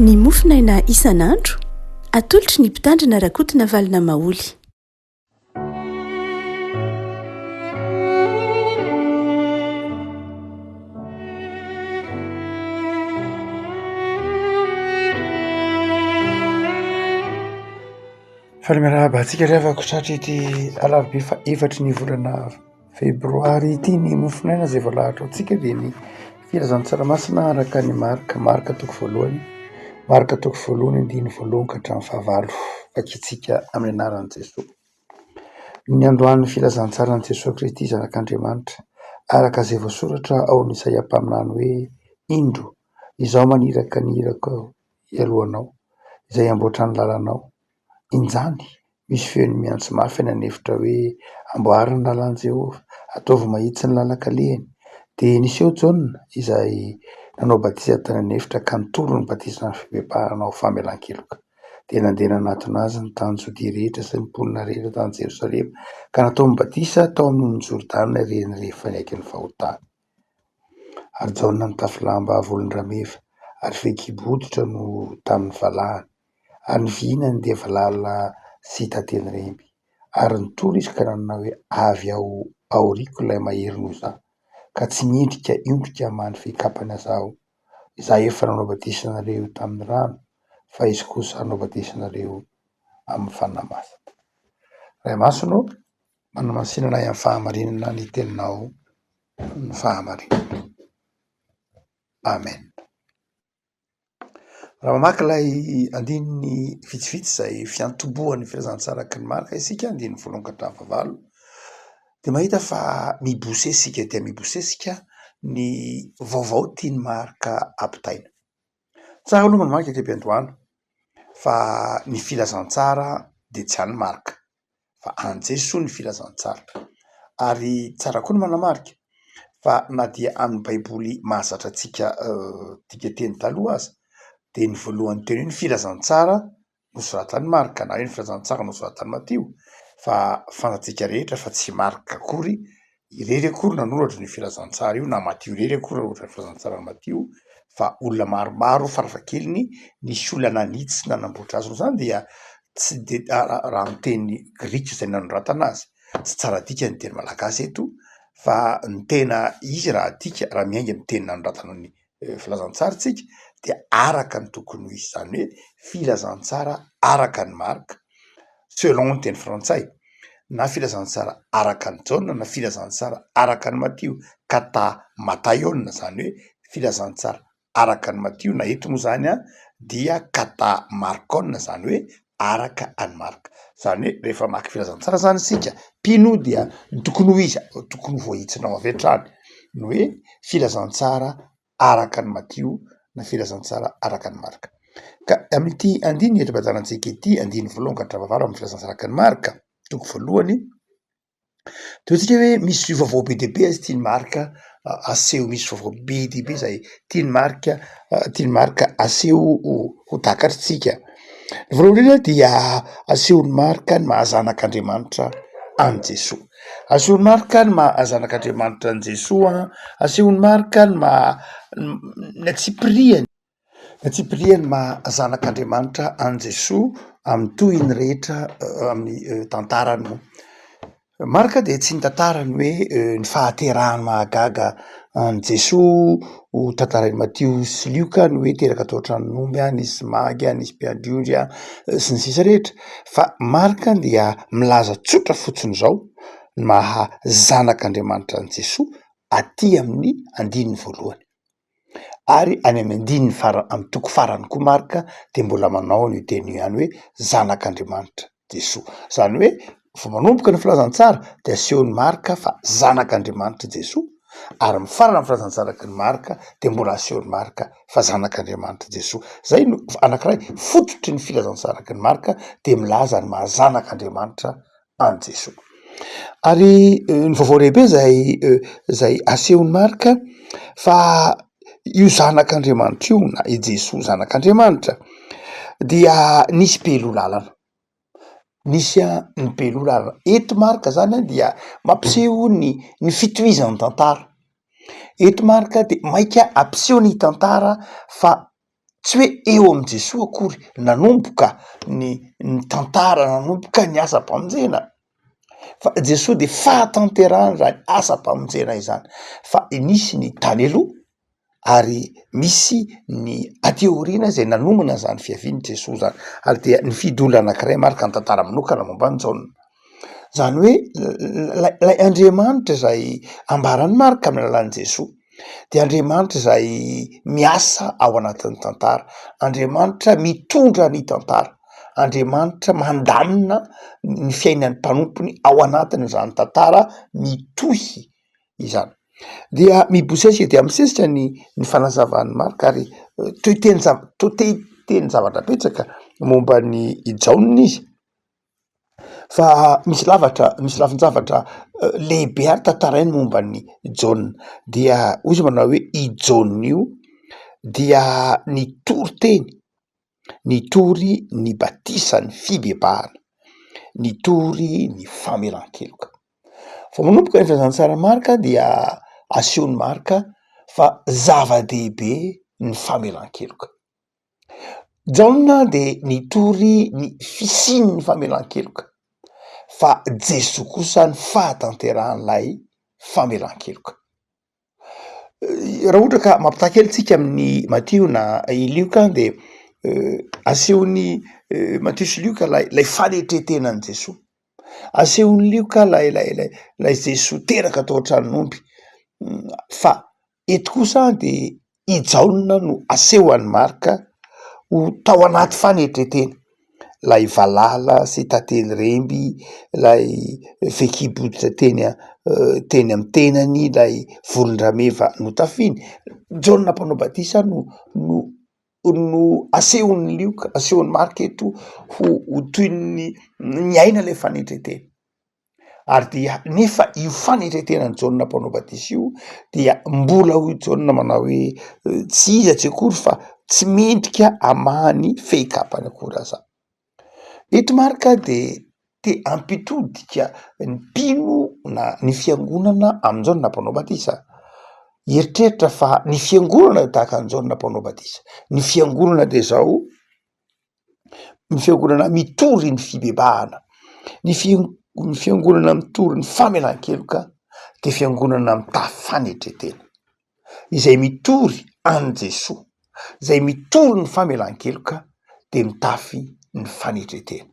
Ny mofinaina isan'andro atolotry ny mpitandrina rakotina valina maoly. Falemirahaba antsika revako tratra ity alarobia fa efatry ny volana febroary ity ny mofinaina izay voalahatra antsika dia ny filazan-tsaramasina araka ny marika toko voalohany andiny voalohany ka hatramin'ny fahavalo fakitsika amin'ny anaran'i Jesosy. Ny androan'ny filazan-tsaran'i Jesosy Kristy zanak'Andriamanitra araka izay voasoratra ao amin'ny Isaiam-paminany hoe indro izaho maniraka ny irako ialohanao izay amboatra ny lalanao. Injany misy feony miantso mafy any anefitra hoe amboary ny lalan'i Jehovah, ataovy mahitsy ny lalan-kalehany. Dia niseho Jaona izay nanao batisa tany anefitra ka nitoro ny batisa ny fipepahana ao famelan-keloka. Dia nandeha nanatona azy ny tany Jodia rehetra sy ny mponina rehetra tany Jerosalema ka natao batisa tao amin'ny Jordana reny rehefa naiky ny fahotana. Ary Jaona nitafy lamba volon-drameva ary fehikibodotra no tamin'ny valahany. Ary ny vihinany dia valala sy tantely remby. Ary nitoro izy ka nanana hoe avy ao aoriako ilay mahery noho izaho, ka tsy miendrika iondrika many fehikapana azaho. Izaho efa nanao batisa anareo tamin'ny rano, fa izy kosa hanao batisa anareo amin'ny fanahy masina. Ray masonao, manamasinana amin'ny fahamarinana ny teninao ny fahamarinana. Amen. Raha mamaky ilay andininy vitsivitsy izay fiantombohan'ny filazantsara araky ny marika isika andininy voalohany ka hatramin'ny fahavalo, dia mahita fa mibosesika dia mibosesika ny vaovao tiany marika ampitaina. Tsara aloha ny marika tebem-piandohana fa ny filazantsara dia tsy any marika fa an Jesosy ny filazantsara. Ary tsara koa ny manamarika fa na dia amin'ny baiboly mahazatra antsika dika teny taloha aza dia ny voalohany teny ny filazantsara nosoratan'ny marika, na hoe ny filazantsara nosoratan'ny Matio, fa fantatsika rehetra fa tsy marika akory irery akory nanoratra ny filazantsara io, na Matio irery akory nanoratra ny filazantsara ny Matio, fa olona maromaro farafahakeliny nisy olona nanitsy nanamboatra azy. Izany dia tsy dia raha amin'ny teny grika izay nanoratana azy, tsy tsara dika ny teny malagasy eto, fa ny tena izy raha dika raha miainga amin'ny teny nanoratana ny filazantsara tsika dia araka ny tokony ho izy, izany hoe filazantsara araka ny marika selon ny teny frantsay, na filazantsara araka ny Jaona, na filazantsara araka ny Matio kata Mataiona, izany hoe filazantsara araka ny Matio, na eto moa izany dia kata Markona, izany hoe araka any marika. Izany hoe rehefa mamaky filazantsara izany isika, mpino dia ny tokony ho izy, tokony ho voahitsinao avy hatrany ny hoe filazantsara araka ny Matio na filazantsara araka ny marika. Ka amin'ity andiny eto-badarantsika ity, andiny voalohany ka hatramin'ny fahavalo amin'ny filazantsara araka ny marika, toko voalohany dia tsika hoe misy vaovao be dia be azy tia ny marika aseho, misy vaovao be dia be izay tia ny marika aseho ho takatritsika. Ny voalohany indrindra dia asehony marika ny mahazanak'Andriamanitra an Jesosy. Asehony marika ny mahazanak'Andriamanitra an Jesosy, asehony marika ny atsipiriany mahazanak'Andriamanitra an Jesosy amin'ny tohiny rehetra amin'ny tantarany moa. Marika dia tsy ny tantarany hoe ny fahaterahany mahagaga an Jesosy ho tantaran'i Matio sy Lioka ny hoe teraka tao an-tranon'omby, nisy magy, nisy mpiandry sy ny sisa rehetra, fa marika dia milaza tsotra fotsiny izao ny mahazanak'Andriamanitra an Jesosy aty amin'ny andininy voalohany. Ary any amin'ny andininy amin'ny toko farany koa marika dia mbola manao ny teny ihany hoe zanak'Andriamanitra Jesosy. Izany hoe vao manomboka ny filazantsara dia asehony marika fa zanak'Andriamanitra Jesosy, ary mifarana amin'ny filazantsara araky ny marika dia mbola asehony marika fa zanak'Andriamanitra Jesosy. Izay no anankiray fototry ny filazantsara araky ny marika dia milaza ny mahazanak'Andriamanitra an Jesosy. Ary ny vaovao lehibe izay asehony marika fa io zanak'Andriamanitra io, na i Jesosy zanak'Andriamanitra, dia nisy beloha lalana. Nisy ny beloha lalana. Eto marika zany dia mampiseho ny fitohizan'ny tantara. Eto marika dia maika ampiseho ny tantara fa tsy hoe eo am' Jesosy akory nanomboka ny tantara, nanomboka ny asa-pamonjena, fa Jesosy de fahatanterahany zany asa-pamonjena izany, fa nisy ny tany aloha ary misy ny aty aoriana zay nanomana zany fiaviany Jesosy zany, ary dia nifidy olona anankiray marika ny tantara manokana momba ny Jaona. Zany hoe lay Andriamanitra zay ambarany marika amin'ny alalan'i Jesosy, de Andriamanitra zay miasa ao anatin'ny tantara, Andriamanitra mitondra ny tantara, Andriamanitra mandamina ny fiainan'ny mpanompony ao anatin'izany tantara mitohy izany. Dia mibosesika dia misesika ny fanazavan'ny marika ary teny zavatra betsaka momba ny Jaona izy, fa misy lafin-javatra lehibe ary tantarainy momba ny Jaona. Dia hoy izy manao hoe i Jaona io dia nitory teny, nitory ny batisa ny fibebahana, nitory ny famelan-keloka. Fa manomboka ny fahazan-tsara marika dia asehony marika fa zava-dehibe ny famelan-keloka. Jaona de nitory ny fisiny ny famelan-keloka, fa Jesosy kosa ny fahatanteran'ilay famelan-keloka. Raha ohatra ka mampitaha kely tsika amin'ny Matio na i Lioka de asehony Matio sy Lioka lay fanetretenan'i Jesosy, asehony Lioka lay Jesosy teraka tao an-tranon'omby, fa eto kosa de i Jaona no asehoan'ny marika ho tao anaty fanetretena, lay valala sy tantely remby, lay fehikibotsy teny amy tenany, lay volon-drameva notafiny. Jaona mpanao batisa no asehon'ny Lioka, asehon'ny marika eto ho toy ny aina le fanetretena. Ary dia nefa io fanetretenan'ny Jaona mpanao batisa io dia mbola hoy Jaona manao hoe tsy iza tsy akory fa tsy mendrika amany fehikapany akory aza. Eto marika de te ampitodika ny mpino na ny fiangonana amin' Jaona mpanao batisa. Eritreritra fa ny fiangonana tahaka ny Jaona mpanao batisa, ny fiangonana de zao, ny fiangonana mitory ny fibebahana, ny fiangonana mitory ny famelan-keloka, de fiangonana mitafy fanetretena, izay mitory an' Jesosy, izay mitory ny famelan-keloka de mitafy ny fanetretena,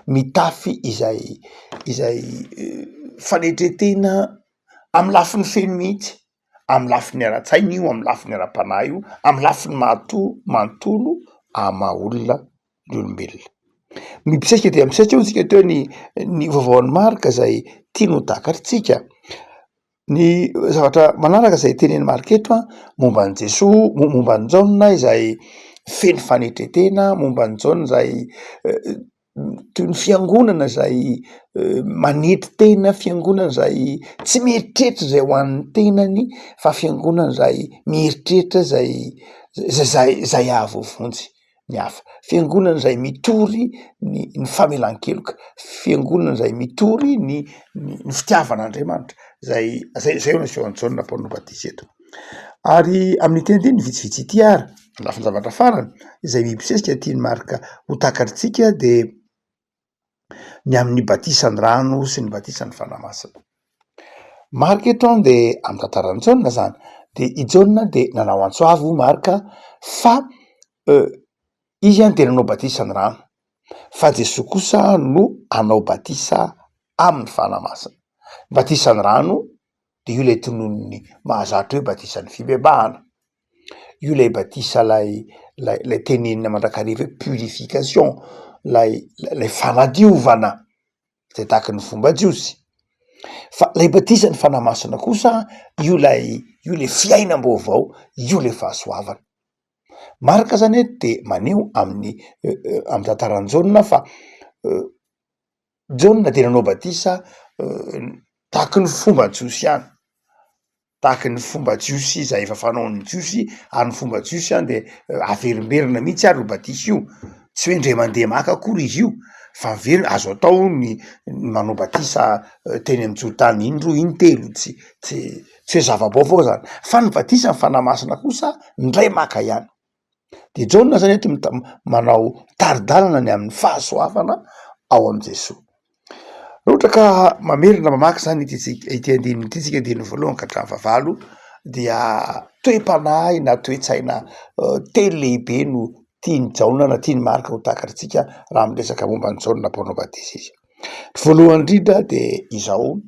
mitafy izay fanetretena amy lafiny feno mihitsy, amy lafiny ara-tsaina io, amy lafiny ara-panahy io, amy lafiny manontolo ama olona ny olombelona. Mibosesika dia misesika eo tsika teo ny vaovaon'ny marika zay tiany ho takatritsika. Ny zavatra manaraka zay teneny marika eto momba ny Jesosy, momba ny Jaona izay feno fanetretena, momba ny Jaona zay toy ny fiangonana zay manetry tena, fiangonana zay tsy mieritreritra zay ho an'ny tenany, fa fiangonana zay mieritreritra zay ahavovonjy ny hafa, fiangonana zay mitory ny famelan-keloka, fiangonana zay mitory ny fitiavan'Andriamanitra, zay io nasehoan'ny Jaona mpanao batisa eto. Ary amin'ny teny ny vitsivitsy ity ary lafiny zavatra farany izay mibosesika tiany marika ho takatritsika de ny amin'ny batisan'ny rano sy ny batisan'ny fanahy masina. Marika eto de amy tantaran'ny Jaona zany, de i Jaona de nanao antsoavo marika fa izy de nanao batisan'ny rano, fa Jesosy kosa no anao batisa amin'ny fanahy masina. Batisan'ny rano de io lay tononony mahazatra hoe batisan'ny fibebahana, io lay batisa lay tenenina mandrakariva hoe purification, lay fanadiovana zay tahaka ny fomba jiosy. Fa lay batisan'ny fanahy masina kosa io lay fiainam-baovao, io le fahasoavana. Marika zany eto de maneho amy tantaran'ny Jaona fa Jaona de nanao batisa tahaky ny fomba jiosy ihany, tahaky ny fomba jiosy zay efa fanaon'ny jiosy, ary ny fomba jiosy de averimberina mihitsy ary ho batisa io, tsy hoe ndray mandeha maka akory izy io, fa very azo atao ny manao batisa teny amy Jordany indroa intelo, tsy hoe zava-baovao zany, fa ny batisa ny fanahy masina kosa ndray maka ihany. de Jaona zany ety manao taridalana ny amin'ny fahasoavana ao am' Jesosy. Raha ohatra ka mamerina mamaky zany ity andininy ity tsika andininy voalohany ka hatramin'ny fahavalo dia toe-panahy na toe-tsaina telo lehibe no tiany Jaona na tiany Marika ho takatritsika raha miresaka momba ny Jaona Paoly Batisa izy. Voalohany indrindra de izao: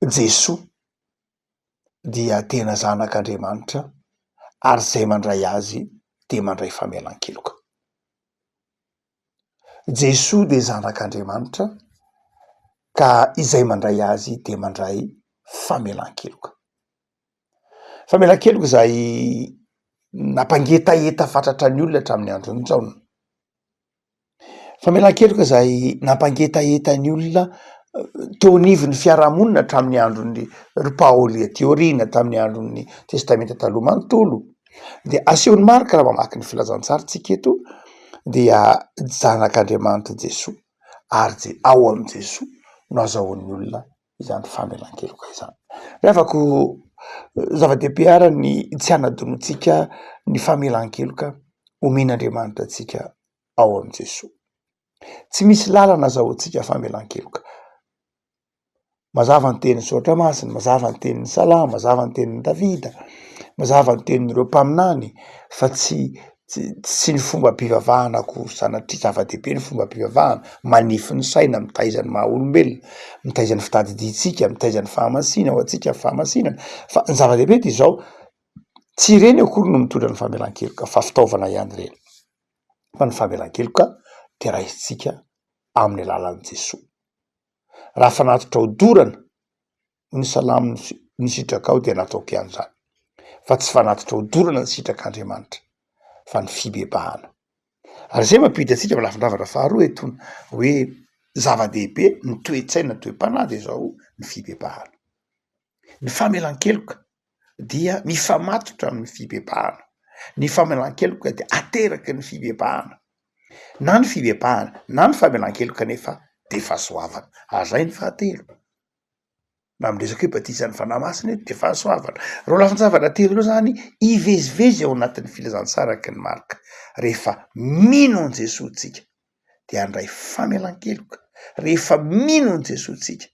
Jesosy dia tena zanak'Andriamanitra ary zay mandray azy de mandray famelan-keloka. Jesosy de zanak'Andriamanitra ka izay mandray azy de mandray famelan-keloka. Famelan-keloka zay nampangetaeta fatratra ny olona hatramin'ny andron'ny Jaona. Famelan-keloka zay nampangetaeta ny olona teo anivon'ny fiarahamonina hatramin'ny andron'ny ry Paoly teoriana tamin'ny andron'ny testamenta taloha manontolo. De asehon'ny Marika raha mamaky ny filazantsara tsika eto dia zanak'Andriamanitra Jesosy ary ao am' Jesosy no azahoan'ny olona izany famelan-keloka izany. Miavako zava-dehibe ara ny tsy anadinotsika ny famelan-keloka omen'Andriamanitra atsika ao am' Jesosy. Tsy misy lalana azahoantsika famelan-keloka. Mazava ny tenin'ny Soatra Masina, mazava ny tenin'ny Salamo, mazava ny tenin'ny Davida, mazava ny tenin'ireo mpaminany fa tsy ny fomba-pivavahana akory sanatria zava-dehibe ny fomba-pivavahana, manify ny saina, mitaiza ny maha olombelona, mitaiza ny fitadidiantsika, mitaiza ny fahamasina ho antsika fahamasinana. Fa ny zava-dehibe de izao, tsy ireny akory no mitondra ny famelan-keloka fa fitaovana ihany reny. Fa ny famelan-keloka de raisitsika amin'ny alalan'i Jesosy. Raha fa natotra ho dorana ny salamo ny sitraka ao de nataoko ihany zany, fa tsy fa natotra ho dorana ny sitrak'Andriamanitra fa ny fibebahana. Ary zay mampita atsika amin'ny lafindravatra faharoa etony hoe zava-dehibe ny toe-tsaina toe-panahy de zao ny fibebahana. Ny famelan-keloka dia mifamatotra amin'ny fibebahana. Ny famelan-keloka de ateraky ny fibebahana. Na ny fibebahana na ny famelan-keloka nefa de fahasoavana. Ary zay ny fahatelo. Na miresaka hoe batisan'ny fanahy masina eto de fahasoavana. Reo lafin-javatra telo reo zany ivezivezy ao anatin'ny filazantsara araky ny Marika. Rehefa mino an' Jesosy tsika dia handray famelan-keloka. Rehefa mino an' Jesosy tsika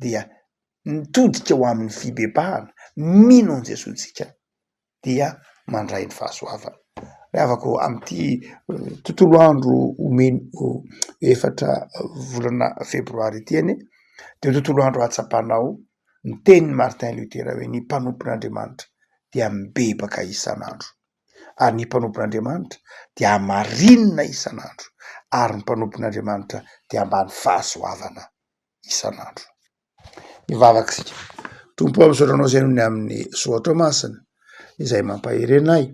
dia mitodika ho amin'ny fibebahana. Mino an' Jesosy tsika dia mandray ny fahasoavana. Miavako am'ty tontolo andro efatra volana febroary ity anie de tontolo andro atsapanao ny tenin'ny Martin Luther hoe ny mpanompon'Andriamanitra dia mibebaka isan'andro, ary ny mpanompon'Andriamanitra dia amarinina isan'andro, ary ny mpanompon'Andriamanitra dia ambany fahasoavana isan'andro. Mivavaka sika. Tompo am'soranao zay ny amin'ny Soatra Masina izay mampaherenay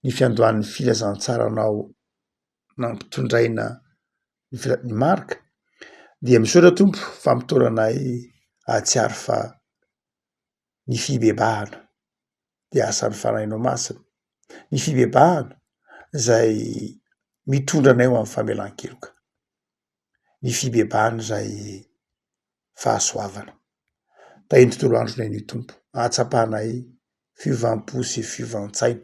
ny fiandohan'ny filazantsaranao nampitondraina ny Marika dia misaotra Tompo fa mitoranay ahatsiaro fa ny fibebahana dia asan'ny fanahinao masina. Ny fibebahana zay mitondra anay ho amin'ny famelan-keloka. Ny fibebahana zay fahasoavana. Tahiny tontolo andro nay ny Tompo, ahatsapanay fiovampo sy fiovan-tsaina,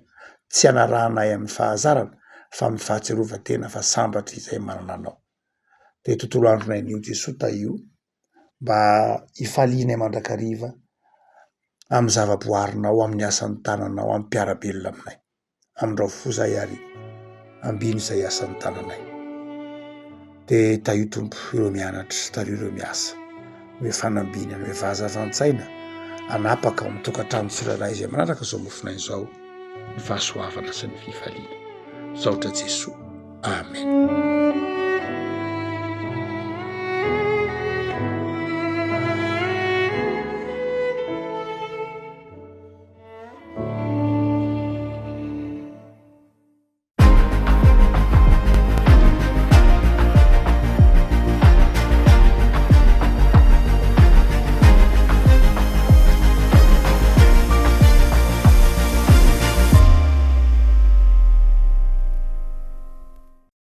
tsy anarahanay amin'ny fahazarana fa amin'ny fahatserovan-tena fa sambatra izay manana anao. De tontolo andro nay n'io Jesosy io mba hifalianay mandrakariva amin'ny zava-boarinao, amin'ny asan'ny tananao, amin'ny mpiarabelona aminay. Amin'irao fo zay ary ambino izay asan'ny tananay. De io Tompo ireo mianatra, tario ireo miasa, hoe fanambinana, hoe vazavan-tsaina anapaka amin'ny tokantrano tsiranay izay manaraka zao mofonay zao ny fahasoavana sy ny fifaliana. Saotra Jesosy. Amen.